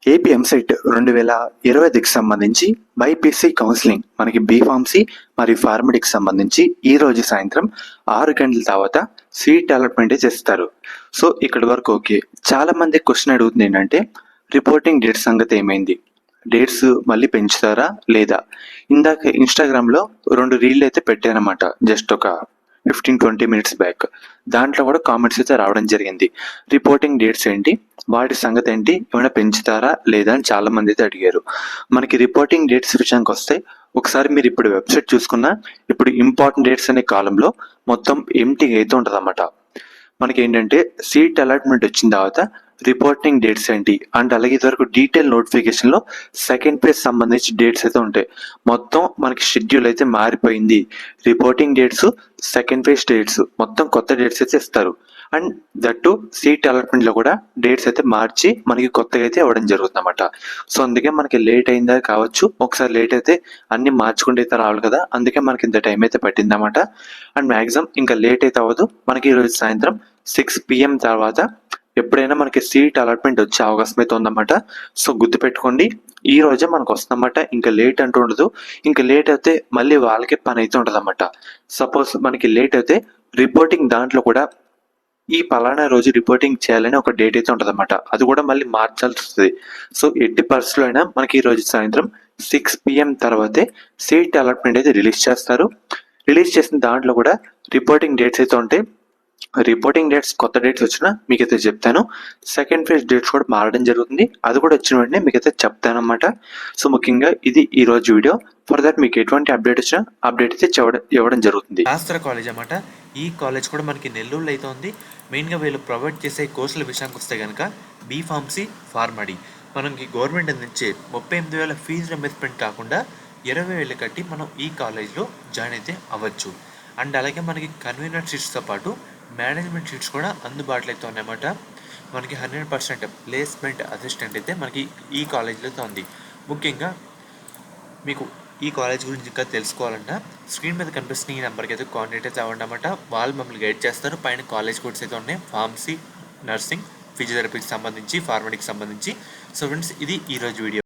AP EAMCET 2020కి సంబంధించి BiPC counselling మనకి B Pharmacy మరియు ఫార్మడీకి సంబంధించి ఈ రోజు సాయంత్రం 6 గంటల తర్వాత సీట్ అలాట్మెంట్ చేస్తారు. సో ఇక్కడి వరకు ఓకే. చాలా మంది క్వశ్చన్ అడుగుతుంది ఏంటంటే రిపోర్టింగ్ డేట్ సంగతి ఏమైంది, డేట్స్ మళ్ళీ పెంచుతారా లేదా? ఇందాక ఇన్స్టాగ్రామ్లో 2 రీల్ అయితే పెట్టానమాట, జస్ట్ ఒక 15-20 మినిట్స్ బ్యాక్. దాంట్లో కూడా కామెంట్స్ అయితే రావడం జరిగింది. రిపోర్టింగ్ డేట్స్ ఏంటి, వాటి సంగతి ఏంటి, ఏమైనా పెంచుతారా లేదా అని చాలా మంది అయితే అడిగారు. మనకి రిపోర్టింగ్ డేట్స్ విషయానికి వస్తే ఒకసారి మీరు ఇప్పుడు వెబ్సైట్ చూసుకున్నా ఇప్పుడు ఇంపార్టెంట్ డేట్స్ అనే కాలంలో మొత్తం ఎంటీ అయితే ఉంటుంది అన్నమాట. మనకి ఏంటంటే సీట్ అలాట్మెంట్ వచ్చిన తర్వాత రిపోర్టింగ్ డేట్స్ ఏంటి అండ్ అలాగే ఇదివరకు డీటెయిల్ నోటిఫికేషన్లో సెకండ్ ఫేజ్ సంబంధించి డేట్స్ అయితే ఉంటాయి. మొత్తం మనకి షెడ్యూల్ అయితే మారిపోయింది. Reporting dates, second phase dates మొత్తం కొత్త డేట్స్ అయితే ఇస్తారు. అండ్ దట్టు సీట్ అలాట్మెంట్లో కూడా డేట్స్ అయితే మార్చి మనకి కొత్తగా అయితే ఇవ్వడం జరుగుతుంది అన్నమాట. సో అందుకే మనకి లేట్ అయిందా కావచ్చు, ఒకసారి లేట్ అయితే అన్ని మార్చుకుంటే అయితే రావాలి కదా, అందుకే మనకి ఇంత టైం అయితే పట్టింది అన్నమాట. అండ్ మ్యాక్సిమం ఇంకా లేట్ అయితే అవ్వదు. మనకి ఈరోజు సాయంత్రం 6 PM తర్వాత ఎప్పుడైనా మనకి సీట్ అలాట్మెంట్ వచ్చే అవకాశం అయితే ఉందన్నమాట. సో గుర్తుపెట్టుకోండి, ఈ రోజే మనకు వస్తుందన్నమాట. ఇంకా లేట్ అంటూ ఉండదు. ఇంకా లేట్ అయితే మళ్ళీ వాళ్ళకే పని అయితే ఉంటుందన్నమాట. సపోజ్ మనకి లేట్ అయితే రిపోర్టింగ్ దాంట్లో కూడా ఈ పలానా రోజు రిపోర్టింగ్ చేయాలని ఒక డేట్ అయితే ఉంటుందన్నమాట. అది కూడా మళ్ళీ మార్చాల్సి వస్తుంది. సో ఎట్టి పరిస్థితుల్లో అయినా మనకి ఈ రోజు సాయంత్రం 6 PM తర్వాతే సీట్ అలాట్మెంట్ అయితే రిలీజ్ చేస్తారు. రిలీజ్ చేసిన దాంట్లో కూడా రిపోర్టింగ్ డేట్స్ అయితే ఉంటాయి. రిపోర్టింగ్ డేట్స్ కొత్త డేట్స్ వచ్చినా మీకైతే చెప్తాను. సెకండ్ ఫేజ్ డేట్స్ కూడా మారడం జరుగుతుంది. అది కూడా వచ్చిన వెంటనే మీకైతే చెప్తానమాట. సో ముఖ్యంగా ఇది ఈ రోజు వీడియో. ఫర్ దట్ మీకు ఎటువంటి అప్డేట్ వచ్చినా అప్డేట్ అయితే ఇవ్వడం జరుగుతుంది. శాస్త్ర కాలేజ్ అన్నమాట. ఈ కాలేజ్ కూడా మనకి నెల్లూరులో అయితే ఉంది. మెయిన్గా వీళ్ళు ప్రొవైడ్ చేసే కోర్సుల విషయానికి వస్తే కనుక బీఫార్మసీ, ఫార్మడీ మనకి గవర్నమెంట్ అందించే 38,000 ఫీజు రియంబర్స్మెంట్ కాకుండా 20,000 కట్టి మనం ఈ కాలేజ్లో జాయిన్ అయితే అవ్వచ్చు. అండ్ అలాగే మనకి కన్వీనర్ సీట్స్తో పాటు మేనేజ్మెంట్ సీట్స్ కూడా అందుబాటులో అయితే ఉన్నాయన్నమాట. మనకి 100% ప్లేస్మెంట్ అసిస్టెంట్ అయితే మనకి ఈ కాలేజ్లో అయితే ఉంది. ముఖ్యంగా మీకు ఈ కాలేజ్ గురించి ఇంకా తెలుసుకోవాలన్నా స్క్రీన్ మీద కనిపిస్తున్న ఈ నెంబర్కి అయితే కాంటాక్ట్ అయితే అవ్వండి అన్నమాట. వాళ్ళు మమ్మల్ని గైడ్ చేస్తారు. పైన కాలేజ్ కోర్స్ అయితే ఉన్నాయి, ఫార్మసీ, నర్సింగ్, ఫిజియోథెరపీకి సంబంధించి, ఫార్మడీకి సంబంధించి. సో ఫ్రెండ్స్, ఇది ఈరోజు వీడియో.